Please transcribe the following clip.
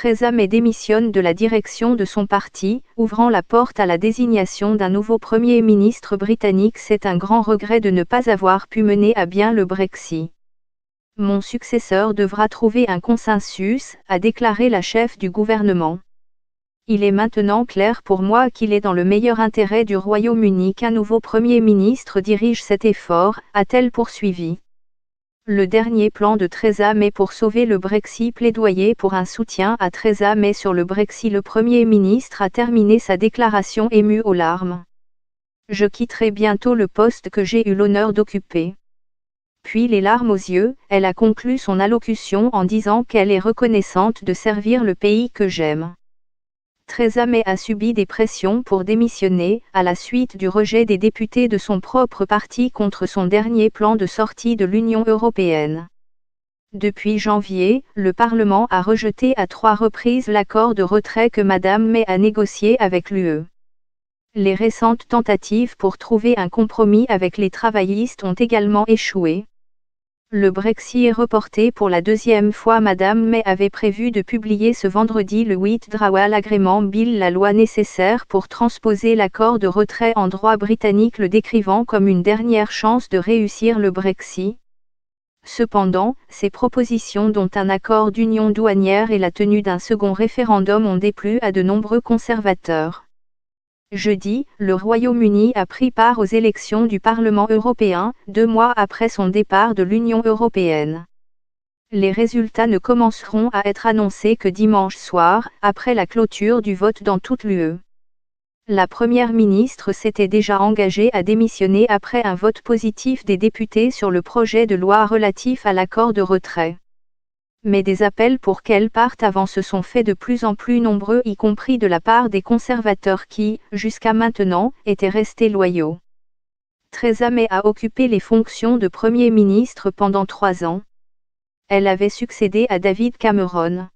Theresa May démissionne de la direction de son parti, ouvrant la porte à la désignation d'un nouveau Premier ministre britannique. C'est un grand regret de ne pas avoir pu mener à bien le Brexit. Mon successeur devra trouver un consensus, a déclaré la chef du gouvernement. Il est maintenant clair pour moi qu'il est dans le meilleur intérêt du Royaume-Uni qu'un nouveau Premier ministre dirige cet effort, a-t-elle poursuivi. Le dernier plan de Theresa May pour sauver le Brexit. Plaidoyer pour un soutien à Theresa May sur le Brexit. Le Premier ministre a terminé sa déclaration ému aux larmes. Je quitterai bientôt le poste que j'ai eu l'honneur d'occuper. Puis les larmes aux yeux, elle a conclu son allocution en disant qu'elle est reconnaissante de servir le pays que j'aime. Theresa May a subi des pressions pour démissionner, à la suite du rejet des députés de son propre parti contre son dernier plan de sortie de l'Union européenne. Depuis janvier, le Parlement a rejeté à 3 reprises l'accord de retrait que Mme May a négocié avec l'UE. Les récentes tentatives pour trouver un compromis avec les travaillistes ont également échoué. Le Brexit est reporté pour la 2e fois. Mme May avait prévu de publier ce vendredi le Withdrawal Agreement Bill, la loi nécessaire pour transposer l'accord de retrait en droit britannique, le décrivant comme une dernière chance de réussir le Brexit. Cependant, ces propositions, dont un accord d'union douanière et la tenue d'un second référendum, ont déplu à de nombreux conservateurs. Jeudi, le Royaume-Uni a pris part aux élections du Parlement européen, 2 mois après son départ de l'Union européenne. Les résultats ne commenceront à être annoncés que dimanche soir, après la clôture du vote dans toute l'UE. La Première ministre s'était déjà engagée à démissionner après un vote positif des députés sur le projet de loi relatif à l'accord de retrait. Mais des appels pour qu'elle parte avant se sont faits de plus en plus nombreux, y compris de la part des conservateurs qui, jusqu'à maintenant, étaient restés loyaux. Theresa May a occupé les fonctions de Premier ministre pendant 3 ans. Elle avait succédé à David Cameron.